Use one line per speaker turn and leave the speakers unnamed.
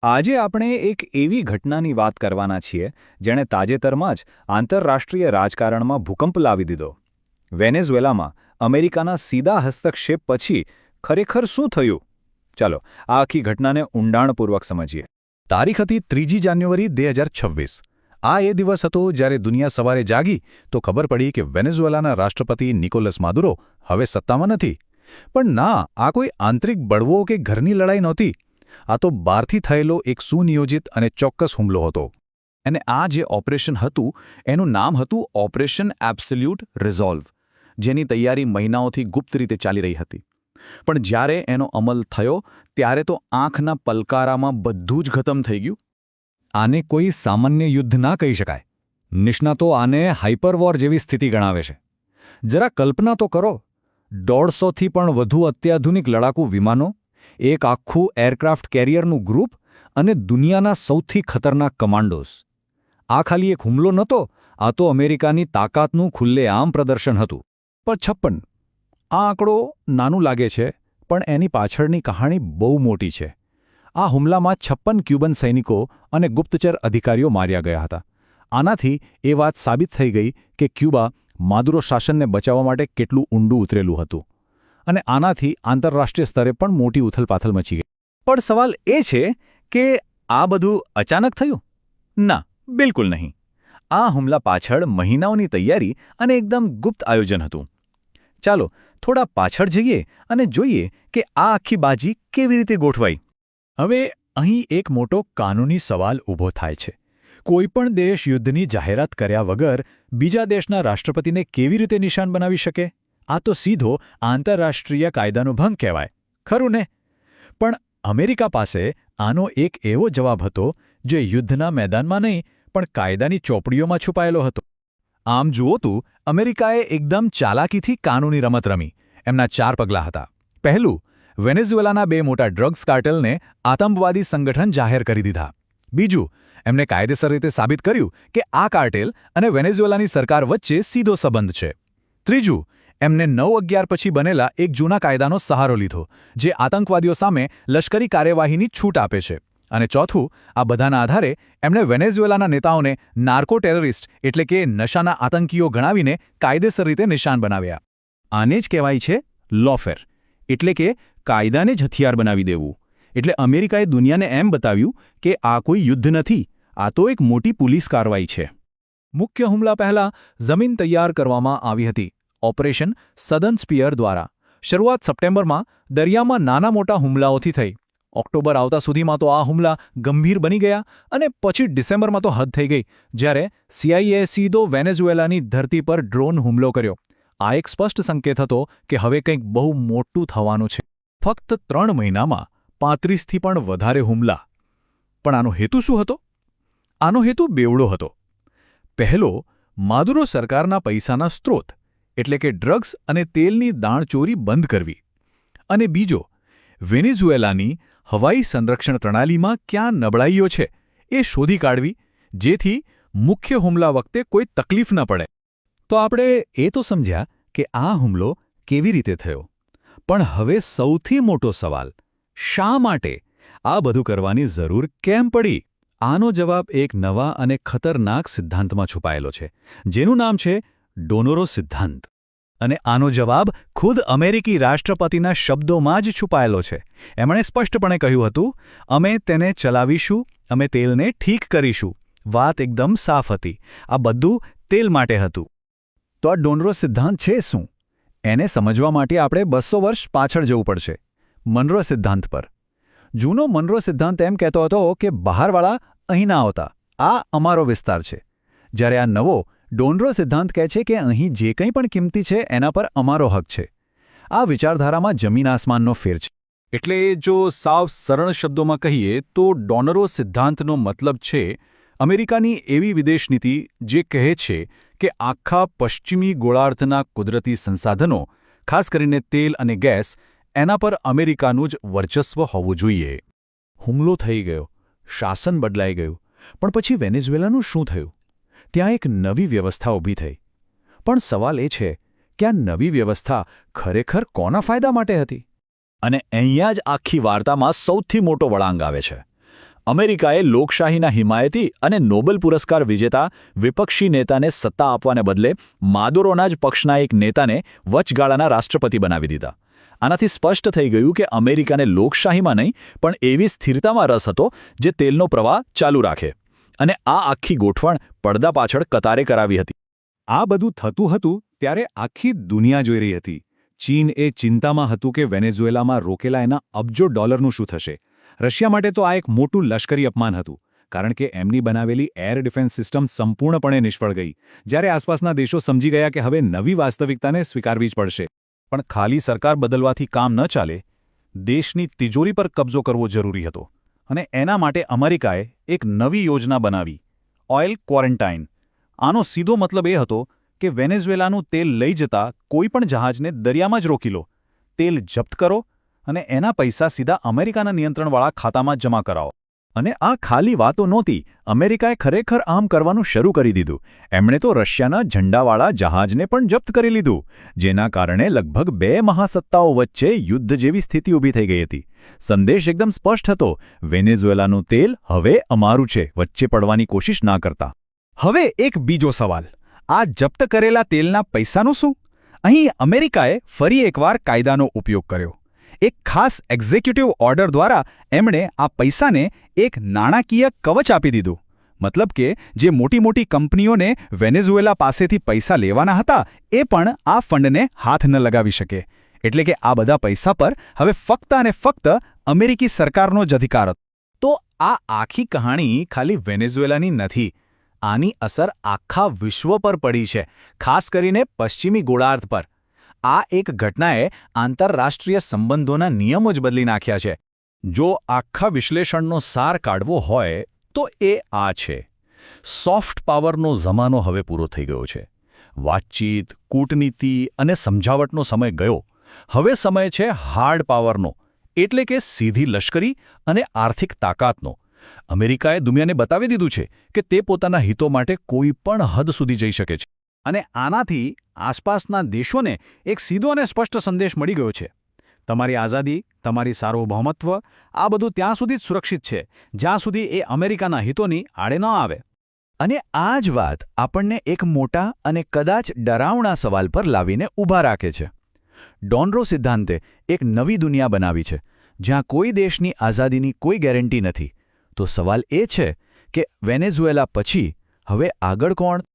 આજે આપણે એક એવી ઘટનાની વાત કરવાના છીએ જેણે તાજેતરમાં જ આંતરરાષ્ટ્રીય રાજકારણમાં ભૂકંપ લાવી દીધો. વેનેઝુએલામાં અમેરિકાના સીધા હસ્તક્ષેપ પછી ખરેખર શું થયું? ચાલો આ આખી ઘટનાને ઊંડાણપૂર્વક સમજીએ.
તારીખ હતી 3 જાન્યુઆરી 2026. આ એ દિવસ હતો જ્યારે દુનિયા સવારે જાગી તો ખબર પડી કે વેનેઝુએલાના રાષ્ટ્રપતિ નિકોલસ માદુરો હવે સત્તામાં નથી. પણ ના, આ કોઈ આંતરિક બળવો કે ઘરની લડાઈ નહોતી. આ તો બહારથી થયેલો એક સુનિયોજિત અને ચોક્કસ હુમલો હતો. અને આ જે ઓપરેશન હતું એનું નામ હતું ઓપરેશન એબ્સોલ્યુટ રિઝોલ્વ, જેની તૈયારી મહિનાઓથી ગુપ્ત રીતે ચાલી રહી હતી. પણ જ્યારે એનો અમલ થયો ત્યારે તો આંખના પલકારામાં બધું જ ખતમ થઈ ગયું. આને કોઈ સામાન્ય યુદ્ધ ના કહી શકાય. નિષ્ણાતો આને હાઇપરવોર જેવી સ્થિતિ ગણાવે છે. જરા કલ્પના તો કરો, 150થી પણ વધુ અત્યાધુનિક લડાકુ વિમાનો, એક આખું એરક્રાફ્ટ કેરિયરનું ગ્રુપ અને દુનિયાના સૌથી ખતરનાક કમાન્ડોઝ. આ ખાલી એક હુમલો નહોતો, આ તો અમેરિકાની તાકાતનું ખુલ્લેઆમ પ્રદર્શન હતું. પણ 56, આ આંકડો નાનું લાગે છે, પણ એની પાછળની કહાણી બહુ મોટી છે. આ હુમલામાં 56 ક્યુબન સૈનિકો અને ગુપ્તચર અધિકારીઓ માર્યા ગયા હતા. આનાથી એ વાત સાબિત થઈ ગઈ કે ક્યુબા માદુરો શાસનને બચાવવા માટે કેટલું ઊંડું ઉતરેલું હતું. અને આનાથી આંતરરાષ્ટ્રીય સ્તરે પણ મોટી ઉથલપાથલ મચી ગઈ.
પણ સવાલ એ છે કે આ બધું અચાનક થયું? ના, બિલકુલ નહીં. આ હુમલા પાછળ મહિનાઓની તૈયારી અને એકદમ ગુપ્ત આયોજન હતું. ચાલો થોડા પાછળ જઈએ અને જોઈએ કે આ આખી બાજી કેવી રીતે ગોઠવાઈ.
હવે અહીં એક મોટો કાનૂની સવાલ ઊભો થાય છે. કોઈપણ દેશ યુદ્ધની જાહેરાત કર્યા વગર બીજા દેશના રાષ્ટ્રપતિને કેવી રીતે નિશાન બનાવી શકે? આ તો સીધો આંતરરાષ્ટ્રીય કાયદાનો ભંગ કહેવાય, ખરું ને? પણ અમેરિકા પાસે આનો એક એવો જવાબ હતો જે યુદ્ધના મેદાનમાં નહીં પણ કાયદાની ચોપડીઓમાં છુપાયેલો હતો. આમ જુઓ તો અમેરિકાએ એકદમ ચાલાકીથી કાનૂની રમત રમી. એમના 4 પગલાં હતા. પહેલું, વેનેઝુએલાના 2 મોટા ડ્રગ્સ કાર્ટેલને આતંકવાદી સંગઠન જાહેર કરી દીધા. બીજું, એમને કાયદેસર રીતે સાબિત કર્યું કે આ કાર્ટેલ અને વેનેઝુએલાની સરકાર વચ્ચે સીધો સંબંધ છે. ત્રીજું, એમને 9/11 પછી બનેલા એક જૂના કાયદાનો સહારો લીધો, જે આતંકવાદીઓ સામે લશ્કરી કાર્યવાહીની છૂટ આપે છે. અને ચોથું, આ બધાના આધારે એમણે વેનેઝુએલાના નેતાઓને નાર્કો ટેરરિસ્ટ એટલે કે નશાના આતંકીઓ ગણાવીને કાયદેસર રીતે નિશાન બનાવ્યા. આને જ કહેવાય છે લોફેર, એટલે કે કાયદાને જ હથિયાર બનાવી દેવું. એટલે અમેરિકાએ દુનિયાને એમ બતાવ્યું કે આ કોઈ યુદ્ધ નથી, આ તો એક મોટી પોલીસ કાર્યવાહી છે. મુખ્ય હુમલા પહેલાં જમીન તૈયાર કરવામાં આવી હતી, ઓપરેશન સધર્ન સ્પીયર દ્વારા. શરૂઆત સપ્ટેમ્બરમાં દરિયામાં નાના મોટા હુમલાઓથી થઈ. ઓક્ટોબર આવતા સુધીમાં તો આ હુમલા ગંભીર બની ગયા અને પછી ડિસેમ્બરમાં તો હદ થઈ ગઈ, જ્યારે CIAએ સીધો વેનેઝુએલાની ધરતી પર ડ્રોન હુમલો કર્યો. આ એક સ્પષ્ટ સંકેત હતો કે હવે કંઈક બહુ મોટું થવાનું છે. ફક્ત 3 મહિનામાં 35થી પણ વધારે હુમલા. પણ આનો હેતુ શું હતો? આનો હેતુ બેવડો હતો. પહેલો, માદુરો સરકારના પૈસાના સ્ત્રોત એટલે કે ડ્રગ્સ અને તેલની દાણચોરી બંધ કરવી. અને બીજો, વેનેઝુએલાની હવાઈ સંરક્ષણ પ્રણાલીમાં ક્યાં નબળાઈઓ છે એ શોધી કાઢવી, જેથી મુખ્ય હુમલા વખતે કોઈ તકલીફ ન પડે. તો આપણે એ તો સમજ્યા કે આ હુમલો કેવી રીતે થયો. પણ હવે સૌથી મોટો સવાલ, શા માટે આ બધું કરવાની જરૂર કેમ પડી? આનો જવાબ એક નવા અને ખતરનાક સિદ્ધાંતમાં છુપાયેલો છે, જેનું નામ છે ડોનોરો સિદ્ધાંત. અને આનો જવાબ ખુદ અમેરિકી રાષ્ટ્રપતિના શબ્દોમાં જ છુપાયેલો છે. એમણે સ્પષ્ટપણે કહ્યું હતું, અમે તેને ચલાવીશું, અમે તેલને ઠીક કરીશું. વાત એકદમ સાફ હતી. આ બધું તેલ માટે હતું. તો આ ડોનરો સિદ્ધાંત છે શું? એને સમજવા માટે આપણે 200 વર્ષ પાછળ જવું પડશે, મનરો સિદ્ધાંત પર. જૂનો મનરો સિદ્ધાંત એમ કહેતો હતો કે બહારવાળા અહીં ના આવતા, આ અમારો વિસ્તાર છે. જ્યારે આ નવો ડોનરો સિદ્ધાંત કહે છે કે અહીં જે કંઈ પણ કિંમતી છે એના પર અમારો હક છે. આ વિચારધારામાં જમીન આસમાનનો ફેર છે. એટલે જો સાવ સરળ શબ્દોમાં કહીએ તો ડોનરો સિદ્ધાંતનો મતલબ છે અમેરિકાની એવી વિદેશ નીતિ જે કહે છે કે આખા પશ્ચિમી ગોળાર્ધના કુદરતી સંસાધનો, ખાસ કરીને તેલ અને ગેસ, એના પર અમેરિકાનું જ વર્ચસ્વ હોવું જોઈએ. હુમલો થઈ ગયો, શાસન બદલાઈ ગયું, પણ પછી વેનેઝુએલાનું શું થયું? ત્યાં એક નવી વ્યવસ્થા ઊભી થઈ. પણ સવાલ એ છે કે આ નવી વ્યવસ્થા ખરેખર કોના ફાયદા માટે હતી? અને અહીંયા જ આખી વાર્તામાં સૌથી મોટો વળાંક આવે છે.
અમેરિકાએ લોકશાહીના હિમાયતી અને નોબેલ પુરસ્કાર વિજેતા વિપક્ષી નેતાને સત્તા આપવાને બદલે માદુરોના જ પક્ષના એક નેતાને વચગાળાના રાષ્ટ્રપતિ બનાવી દીધા. આનાથી સ્પષ્ટ થઈ ગયું કે અમેરિકાને લોકશાહીમાં નહીં પણ એવી સ્થિરતામાં રસ હતો જે તેલનો પ્રવાહ ચાલુ રાખે. અને આ આખી ગોઠવણ પડદા પાછળ કતારે કરાવી હતી.
આ બધું થતું હતું ત્યારે આખી દુનિયા જોઈ રહી હતી. ચીન એ ચિંતામાં હતું કે વેનેઝુએલામાં રોકેલા એના અબજો ડોલરનું શું થશે. રશિયા માટે તો આ એક મોટું લશ્કરી અપમાન હતું, કારણ કે એમની બનાવેલી એર ડિફેન્સ સિસ્ટમ સંપૂર્ણપણે નિષ્ફળ ગઈ. જ્યારે આસપાસના દેશો સમજી ગયા કે હવે નવી વાસ્તવિકતાને સ્વીકારવી જ પડશે. પણ ખાલી સરકાર બદલવાથી કામ ન ચાલે. દેશની તિજોરી પર કબજો કરવો જરૂરી હતો. અને એના માટે અમેરિકાએ એક નવી યોજના બનાવી, ઓઇલ ક્વોરન્ટાઇન. આનો સીધો મતલબ એ હતો કે વેનેઝુએલાનું તેલ લઈ જતા કોઈપણ જહાજને દરિયામાં જ રોકી લો, તેલ જપ્ત કરો અને એના પૈસા સીધા અમેરિકાના નિયંત્રણવાળા ખાતામાં જમા કરાવો.
અને આ ખાલી વાતો નહોતી. અમેરિકાએ ખરેખર આમ કરવાનું શરૂ કરી દીધું. એમણે તો રશિયાના ઝંડાવાળા જહાજને પણ જપ્ત કરી લીધું, જેના કારણે લગભગ 2 મહાસત્તાઓ વચ્ચે યુદ્ધ જેવી સ્થિતિ ઊભી થઈ ગઈ હતી. સંદેશ એકદમ સ્પષ્ટ હતો, વેનેઝુએલાનું તેલ હવે અમારું છે, વચ્ચે પડવાની કોશિશ ના કરતા.
હવે એક બીજો સવાલ, આ જપ્ત કરેલા તેલના પૈસાનું શું? અહીં અમેરિકાએ ફરી એકવાર કાયદાનો ઉપયોગ કર્યો. એક ખાસ એક્ઝિક્યુટિવ ઓર્ડર દ્વારા એમણે આ પૈસાને એક નાણાકીય કવચ આપી દીધું. મતલબ કે જે મોટી મોટી કંપનીઓને વેનેઝુએલા પાસેથી પૈસા લેવાના હતા એ પણ આ ફંડને હાથ ન લગાવી શકે. એટલે કે આ બધા પૈસા પર હવે ફક્ત અને ફક્ત અમેરિકી સરકારનો જ અધિકાર હતો.
તો આ આખી કહાણી ખાલી વેનેઝુએલાની નથી. આની અસર આખા વિશ્વ પર પડી છે, ખાસ કરીને પશ્ચિમી ગોળાર્ધ પર. આ એક ઘટનાએ આંતરરાષ્ટ્રીય સંબંધોના નિયમો જ બદલી નાખ્યા છે.
જો આખા વિશ્લેષણનો સાર કાઢવો હોય તો એ આ છે. સોફ્ટ પાવરનો જમાનો હવે પૂરો થઈ ગયો છે. વાતચીત, કૂટનીતિ અને સમજાવટનો સમય ગયો. હવે સમય છે હાર્ડ પાવરનો, એટલે કે સીધી લશ્કરી અને આર્થિક તાકાતનો. અમેરિકાએ દુનિયાને બતાવી દીધું છે કે તે પોતાના હિતો માટે કોઈ પણ હદ સુધી જઈ શકે છે. અને આનાથી આસપાસના દેશોને એક સીધો અને સ્પષ્ટ સંદેશ મળી ગયો છે. તમારી આઝાદી, તમારી સાર્વભૌમત્વ, આ બધું ત્યાં સુધી જ સુરક્ષિત છે જ્યાં સુધી એ અમેરિકાના હિતોની આડે ન આવે.
અને આ જ વાત આપણને એક મોટા અને કદાચ ડરાવણા સવાલ પર લાવીને ઊભા રાખે છે. ડોનરો સિદ્ધાંતે એક નવી દુનિયા બનાવી છે, જ્યાં કોઈ દેશની આઝાદીની કોઈ ગેરંટી નથી. તો સવાલ એ છે કે વેનેઝુએલા પછી હવે આગળ કોણ?